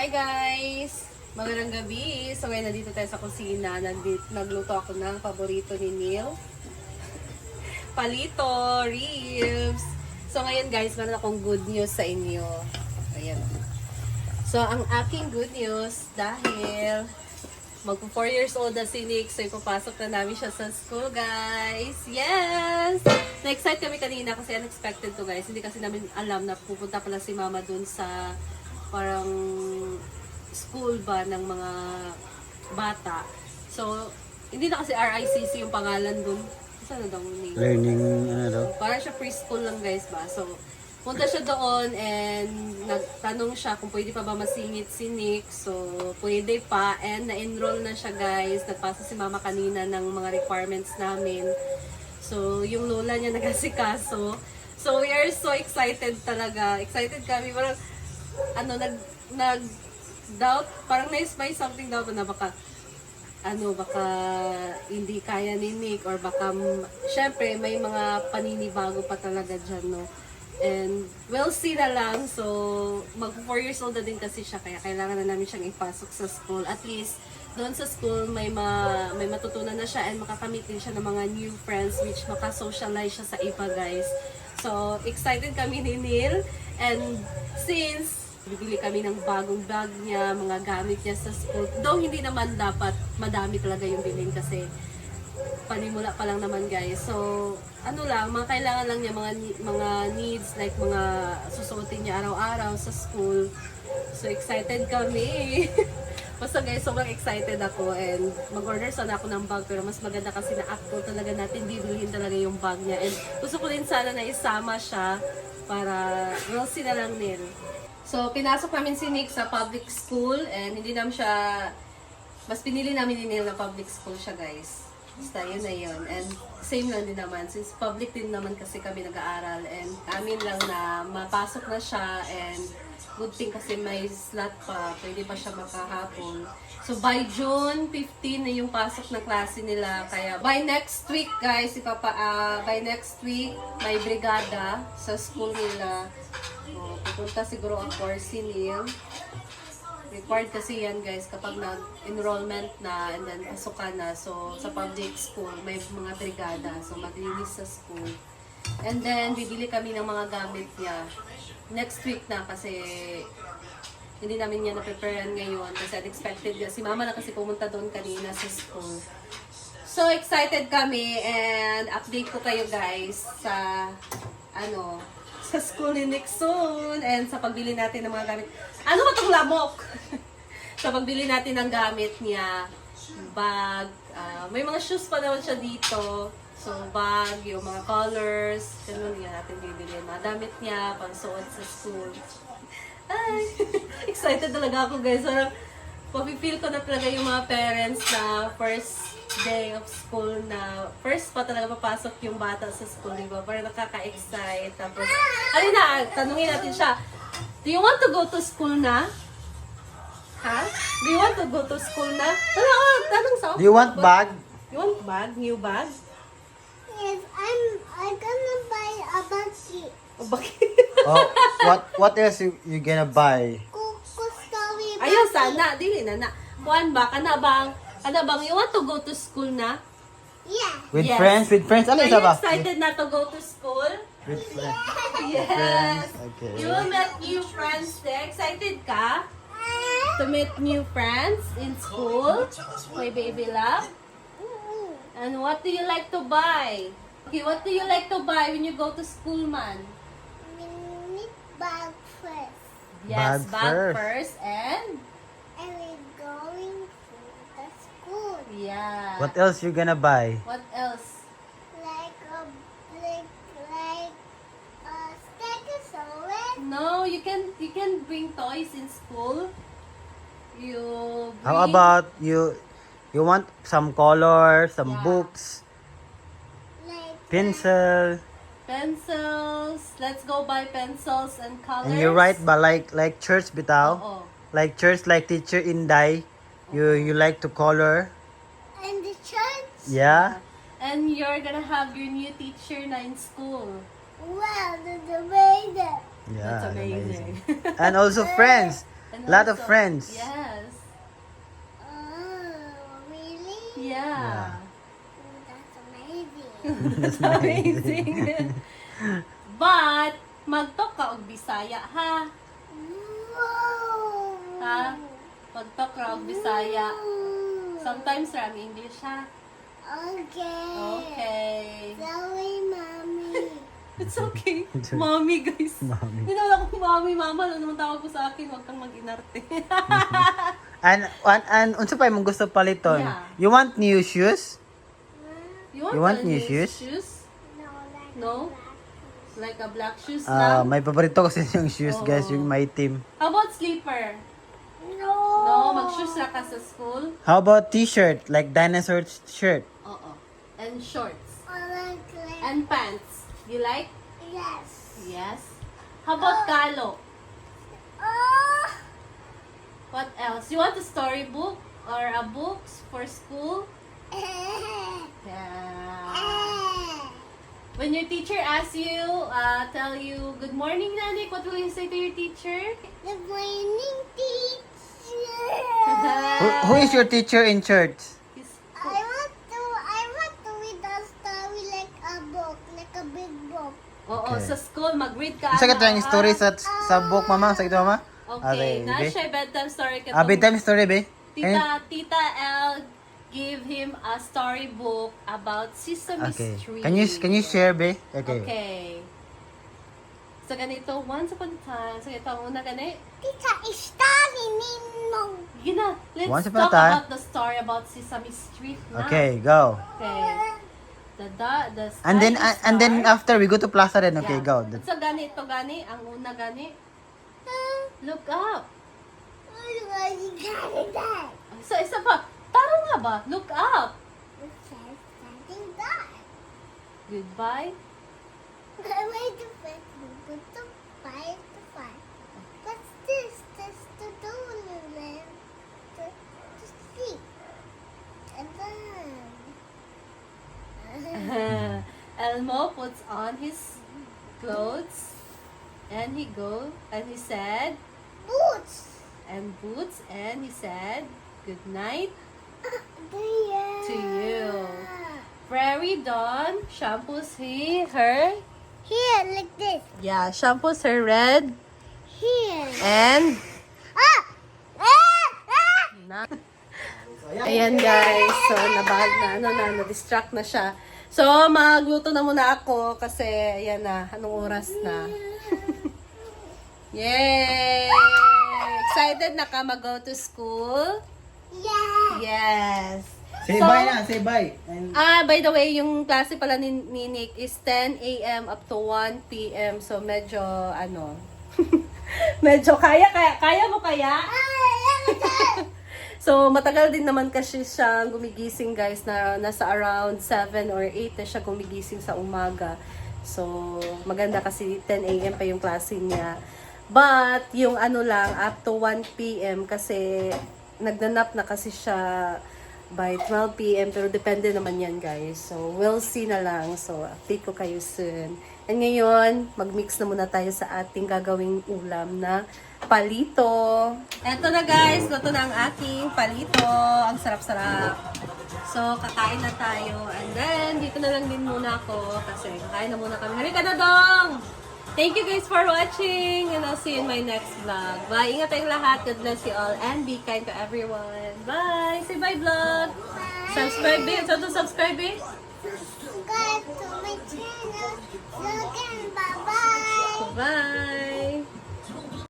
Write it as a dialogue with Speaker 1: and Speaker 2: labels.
Speaker 1: Hi guys! Magandang gabi. So ngayon nandito tayo sa kusina. Nagluto ako ng paborito ni Neil. Palito, ribs. So ngayon guys, meron akong good news sa inyo. Ayan. So ang aking good news dahil magpo 4 years old na si Nick. So ipapasok na namin siya sa school guys. Yes! Na-excite kami kanina kasi unexpected to guys. Hindi kasi namin alam na pupunta pala si mama dun sa parang school ba ng mga bata. So, hindi na kasi RICC yung pangalan dun. Saan na daw name?
Speaker 2: Learning, ano daw?
Speaker 1: Parang siya preschool lang guys ba. So, punta siya doon and nagtanong siya kung pwede pa ba masingit si Nick. So, pwede pa. And na-enroll na siya guys. Nagpasa si mama kanina ng mga requirements namin. So, yung lola niya nagasikaso. So, we are so excited talaga. Excited kami. Parang, nag-doubt, parang na-spy something daw na baka hindi kaya ni Nick or baka, syempre, may mga paninibago pa talaga dyan, no? And, we'll see na lang. So, mag 4 years old na din kasi siya, kaya kailangan na namin siyang ipasok sa school. At least, doon sa school, may matutunan na siya and makakamit din siya ng mga new friends which makasocialize siya sa iba, guys. So, excited kami ni Neil. And, since bibili kami ng bagong bag niya, mga gamit niya sa school. Though hindi naman dapat madami talaga yung bilhin kasi panimula pa lang naman guys. So, mga kailangan lang niya, mga needs, like mga susuotin niya araw-araw sa school. So, excited kami. Basta guys, sobrang excited ako and mag-order sana ako ng bag pero mas maganda kasi na actual talaga natin bibilhin talaga yung bag niya. And gusto ko din sana na isama siya para we'll see na lang din. So, pinasok namin si Nick sa public school and hindi namin siya, mas pinili namin ni Neil na public school siya guys. Basta yun na yun. And same lang din naman, since public din naman kasi kami nag-aaral and amin lang na mapasok na siya and good thing kasi may slot pa, pwede pa siya makahapon. So, by June 15 na yung pasok ng klase nila. Kaya, by next week, guys, by next week, may brigada sa school nila. Pupunta siguro ang course si Neil. Required kasi yan, guys, kapag nag-enrollment na and then pasukan na. So, sa public school, may mga brigada. So, maglinis sa school. And then, bibili kami ng mga gamit niya. Next week na kasi hindi namin niya na-preparean ngayon kasi unexpected niya. Si mama na kasi pumunta doon kanina sa school. So excited kami and update ko kayo guys sa sa school ni Nick soon and sa pagbili natin ng mga gamit. Ano ba itong lamok? Sa pagbili natin ng gamit niya, bag, may mga shoes pa naman siya dito. So, bag, yung mga colors, ganun yan natin bibili. Mga damit niya, pang-suot sa school. Ay, excited talaga ako guys. Parang, mapipil ko na talaga yung mga parents na first day of school na first pa talaga papasok yung bata sa school, di ba? Parang nakaka-excite. Tapos, tanungin natin siya, do you want to go to school na? Ha? Do you want to go to school na? Tanong sa
Speaker 2: Do you want bag?
Speaker 1: You want bag? New bag?
Speaker 3: Yes, I'm gonna buy a bucket.
Speaker 1: O bakit?
Speaker 2: Oh, what else you gonna buy?
Speaker 3: Story
Speaker 1: Ayaw sana, dili na. Kuan ba? Kana bang, you want to go to school na?
Speaker 3: Yeah.
Speaker 2: With
Speaker 1: Yes.
Speaker 2: friends? With friends? Ano
Speaker 1: Are
Speaker 2: isa
Speaker 1: you
Speaker 2: ba?
Speaker 1: excited na to go to school?
Speaker 2: With friends.
Speaker 1: Yes.
Speaker 2: Okay.
Speaker 1: You will meet new friends there. Excited ka? To meet new friends in school? My baby love? And what do you like to buy? Okay, what do you like to buy when you go to school, man?
Speaker 3: We need bag first.
Speaker 1: Yes,
Speaker 2: Bag
Speaker 1: bag
Speaker 2: first.
Speaker 1: first and
Speaker 3: And we're going to the school.
Speaker 1: yeah.
Speaker 2: What else you gonna buy?
Speaker 1: What else?
Speaker 3: Like a stegosaurus.
Speaker 1: No, you can bring toys in school. You bring,
Speaker 2: How about you want some colors, some
Speaker 1: Yeah.
Speaker 2: books,
Speaker 3: Like
Speaker 2: pencil,
Speaker 1: pencils? Let's go buy pencils and colors.
Speaker 2: and you write ba like church bitaw?
Speaker 1: Oo.
Speaker 2: Like church, like teacher Inday. You like to color?
Speaker 3: in the church.
Speaker 2: Yeah.
Speaker 1: And you're gonna have your new teacher na in school.
Speaker 3: Wow, that's amazing.
Speaker 2: Yeah.
Speaker 1: That's amazing.
Speaker 2: And also friends.
Speaker 1: And
Speaker 2: Lot of
Speaker 1: also-
Speaker 2: friends.
Speaker 1: Yes.
Speaker 3: Oh, really?
Speaker 1: Yeah.
Speaker 3: That's amazing.
Speaker 1: That's amazing. But, mag-talk ka og Bisaya, ha?
Speaker 3: Whoa.
Speaker 1: Ha? Mag-talk ka og Bisaya. Sometimes ram English, ha?
Speaker 3: Okay.
Speaker 1: Okay.
Speaker 3: Sorry, mommy.
Speaker 1: It's okay. Mommy, guys.
Speaker 2: Mommy.
Speaker 1: Hindi naman ako mommy, mama. Ano naman tawag ko sa akin? Huwag kang mag-inarte.
Speaker 2: And unsa pa imong gusto paliton?
Speaker 1: Yeah.
Speaker 2: You want new shoes?
Speaker 1: You
Speaker 2: You want
Speaker 1: a
Speaker 2: new shoes?
Speaker 3: No, like
Speaker 1: No?
Speaker 3: that.
Speaker 1: Like a black shoes lang?
Speaker 2: May paborito kasi yung shoes, guys,
Speaker 1: Oo.
Speaker 2: yung my team.
Speaker 1: How about sleeper?
Speaker 3: No.
Speaker 1: No, mag-shoes na ka sa school?
Speaker 2: How about t-shirt, like dinosaur shirt?
Speaker 1: Oo. And shorts.
Speaker 3: I like that.
Speaker 1: And pants. You like?
Speaker 3: Yes.
Speaker 1: Yes. How about kalo?
Speaker 3: Oh.
Speaker 1: What else? You want a storybook or a books for school? Yeah. When your teacher asks you, tell you, good morning, Nanik, what will you say to your teacher?
Speaker 3: The morning teacher.
Speaker 2: Who is your teacher in church?
Speaker 1: He's-
Speaker 3: I want to read a story like a book, like a big book.
Speaker 1: Oo,
Speaker 2: Okay.
Speaker 1: sa school, mag-read ka.
Speaker 2: Sa katong
Speaker 1: ha?
Speaker 2: story sa book, mama? Sa ito, mama?
Speaker 1: Okay,
Speaker 2: Okay,
Speaker 1: na
Speaker 2: be?
Speaker 1: siya bedtime story ka.
Speaker 2: Bedtime story, be?
Speaker 1: Tita L give him a storybook about Sesame
Speaker 2: Okay.
Speaker 1: Street.
Speaker 2: Can you share, be? Okay.
Speaker 1: Okay. So ganito, once upon a time, so ito ang una gani.
Speaker 3: Tita, study Nemo.
Speaker 1: Yun na, let's
Speaker 2: Once upon a
Speaker 1: talk
Speaker 2: time.
Speaker 1: about the story about Sesame Street na.
Speaker 2: Okay, go.
Speaker 1: Okay. The
Speaker 2: And then
Speaker 1: sky is
Speaker 2: and then
Speaker 1: dark.
Speaker 2: after we go to Plaza then. Okay,
Speaker 1: Yeah.
Speaker 2: go.
Speaker 1: So gani, ito gani, ang una gani. Look up.
Speaker 3: Oh, you got it that.
Speaker 1: So isa pa, taro nga ba? Look up.
Speaker 3: It says something that.
Speaker 1: Goodbye.
Speaker 3: I wait to find but to find to find. What's this? This to do to sleep. And then
Speaker 1: Elmo puts on his clothes and he said
Speaker 3: boots.
Speaker 1: and boots and he said good night.
Speaker 3: To
Speaker 1: you. Prairie Dawn shampoos her
Speaker 3: Here, like this.
Speaker 1: shampoos her red
Speaker 3: Here.
Speaker 1: and
Speaker 3: Ah! Ah! Ah!
Speaker 1: na. Ayan guys, so na-distract na siya. So magluto na muna ako kasi ayan na, anong oras na. Yay! Excited na ka mag-go to school?
Speaker 3: Yeah.
Speaker 1: Yes.
Speaker 2: Say
Speaker 1: So,
Speaker 2: bye na, say bye. And
Speaker 1: by the way, yung klase pala ni Nick is 10 a.m. up to 1 p.m. So, medyo, medyo kaya mo kaya? So, matagal din naman kasi siya gumigising, guys, na nasa around 7 or 8 na siya gumigising sa umaga. So, maganda kasi 10 a.m. pa yung klase niya. But, yung lang, up to 1 p.m. kasi nagdanap na kasi siya by 12 p.m. Pero depende naman yan, guys. So, we'll see na lang. So, update ko kayo soon. And ngayon, mag-mix na muna tayo sa ating gagawing ulam na palito. Eto na, guys. Luto na ang aking palito. Ang sarap-sarap. So, kakain na tayo. And then, dito na lang din muna ako. Kasi kakain na muna kami. Halika na, Dong! Thank you guys for watching. And I'll see you in my next vlog. Bye! Ingat tayong lahat. God bless you all. And be kind to everyone. Bye! Say bye, vlog! Subscribe, eh. So, to subscribe, eh.
Speaker 3: Subscribe to my channel. So again, bye-bye.
Speaker 1: Bye!